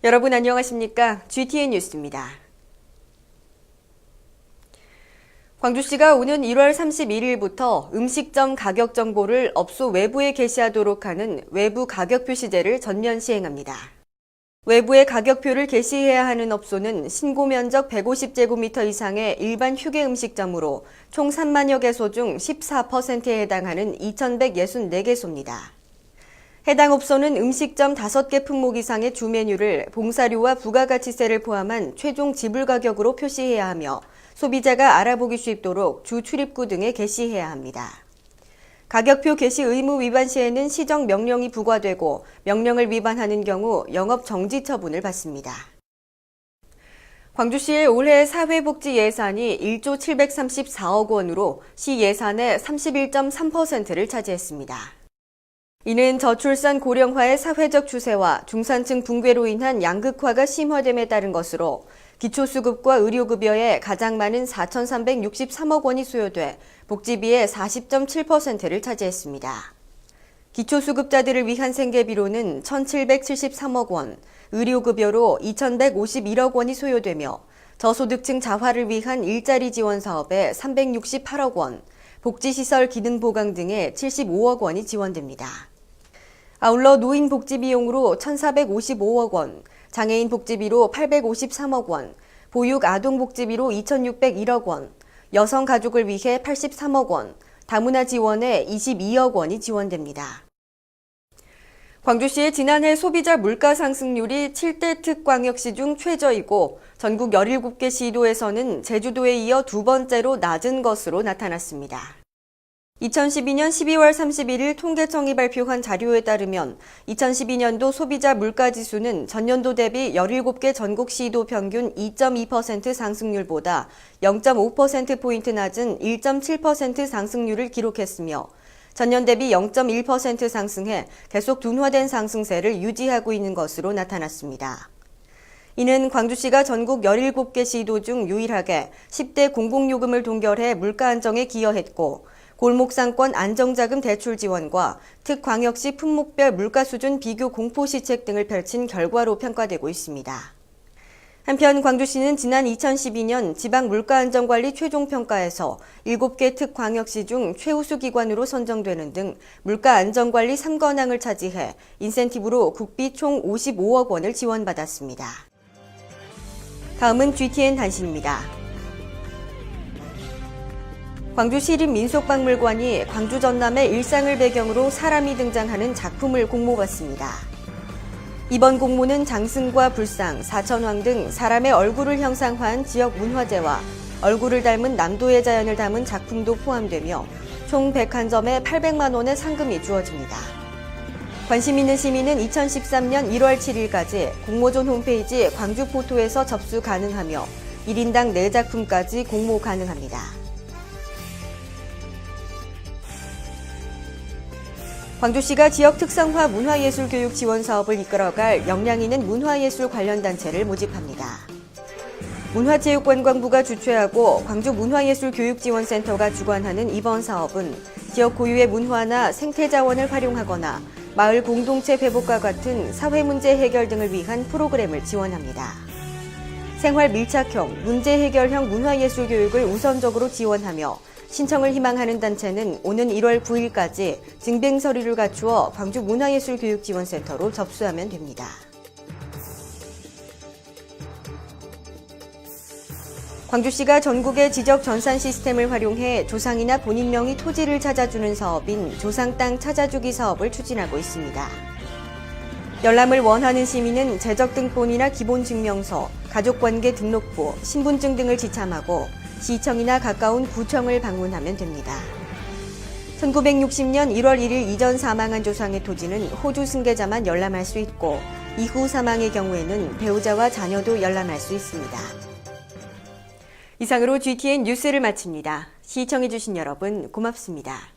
여러분 안녕하십니까? GTN 뉴스입니다. 광주시가 오는 1월 31일부터 음식점 가격 정보를 업소 외부에 게시하도록 하는 외부 가격표 시제를 전면 시행합니다. 외부에 가격표를 게시해야 하는 업소는 신고 면적 150제곱미터 이상의 일반 휴게 음식점으로 총 3만여 개소 중 14%에 해당하는 2,164개소입니다. 해당 업소는 음식점 5개 품목 이상의 주 메뉴를 봉사료와 부가가치세를 포함한 최종 지불 가격으로 표시해야 하며 소비자가 알아보기 쉽도록 주 출입구 등에 게시해야 합니다. 가격표 게시 의무 위반 시에는 시정 명령이 부과되고 명령을 위반하는 경우 영업 정지 처분을 받습니다. 광주시의 올해 사회복지 예산이 1조 734억 원으로 시 예산의 31.3%를 차지했습니다. 이는 저출산 고령화의 사회적 추세와 중산층 붕괴로 인한 양극화가 심화됨에 따른 것으로 기초수급과 의료급여에 가장 많은 4,363억 원이 수요돼 복지비의 40.7%를 차지했습니다. 기초수급자들을 위한 생계비로는 1,773억 원, 의료급여로 2,151억 원이 소요되며 저소득층 자활을 위한 일자리 지원 사업에 368억 원, 복지시설 기능 보강 등에 75억 원이 지원됩니다. 아울러 노인 복지 비용으로 1,455억 원, 장애인 복지비로 853억 원, 보육 아동 복지비로 2,601억 원, 여성 가족을 위해 83억 원, 다문화 지원에 22억 원이 지원됩니다. 광주시의 지난해 소비자 물가 상승률이 7대 특광역시 중 최저이고 전국 17개 시도에서는 제주도에 이어 두 번째로 낮은 것으로 나타났습니다. 2012년 12월 31일 통계청이 발표한 자료에 따르면 2012년도 소비자 물가지수는 전년도 대비 17개 전국 시도 평균 2.2% 상승률보다 0.5%포인트 낮은 1.7% 상승률을 기록했으며 전년 대비 0.1% 상승해 계속 둔화된 상승세를 유지하고 있는 것으로 나타났습니다. 이는 광주시가 전국 17개 시도 중 유일하게 10대 공공요금을 동결해 물가 안정에 기여했고 골목상권 안정자금 대출 지원과 특광역시 품목별 물가 수준 비교 공포시책 등을 펼친 결과로 평가되고 있습니다. 한편 광주시는 지난 2012년 지방물가안정관리 최종평가에서 7개 특광역시 중 최우수 기관으로 선정되는 등 물가안정관리 3관왕을 차지해 인센티브로 국비 총 55억 원을 지원받았습니다. 다음은 GTN 단신입니다. 광주시립민속박물관이 광주 전남의 일상을 배경으로 사람이 등장하는 작품을 공모받습니다. 이번 공모는 장승과 불상, 사천왕 등 사람의 얼굴을 형상화한 지역 문화재와 얼굴을 닮은 남도의 자연을 담은 작품도 포함되며 총 101점에 800만 원의 상금이 주어집니다. 관심 있는 시민은 2013년 1월 7일까지 공모전 홈페이지 광주포토에서 접수 가능하며 1인당 4작품까지 공모 가능합니다. 광주시가 지역 특성화 문화예술 교육 지원 사업을 이끌어갈 역량 있는 문화예술 관련 단체를 모집합니다. 문화체육관광부가 주최하고 광주문화예술교육지원센터가 주관하는 이번 사업은 지역 고유의 문화나 생태자원을 활용하거나 마을 공동체 회복과 같은 사회문제 해결 등을 위한 프로그램을 지원합니다. 생활 밀착형, 문제 해결형 문화예술 교육을 우선적으로 지원하며 신청을 희망하는 단체는 오는 1월 9일까지 증빙 서류를 갖추어 광주문화예술교육지원센터로 접수하면 됩니다. 광주시가 전국의 지적 전산 시스템을 활용해 조상이나 본인 명의 토지를 찾아주는 사업인 조상 땅 찾아주기 사업을 추진하고 있습니다. 열람을 원하는 시민은 재적등본이나 기본증명서, 가족관계 등록부, 신분증 등을 지참하고 시청이나 가까운 구청을 방문하면 됩니다. 1960년 1월 1일 이전 사망한 조상의 토지는 호주 승계자만 열람할 수 있고 이후 사망의 경우에는 배우자와 자녀도 열람할 수 있습니다. 이상으로 GTN 뉴스를 마칩니다. 시청해주신 여러분 고맙습니다.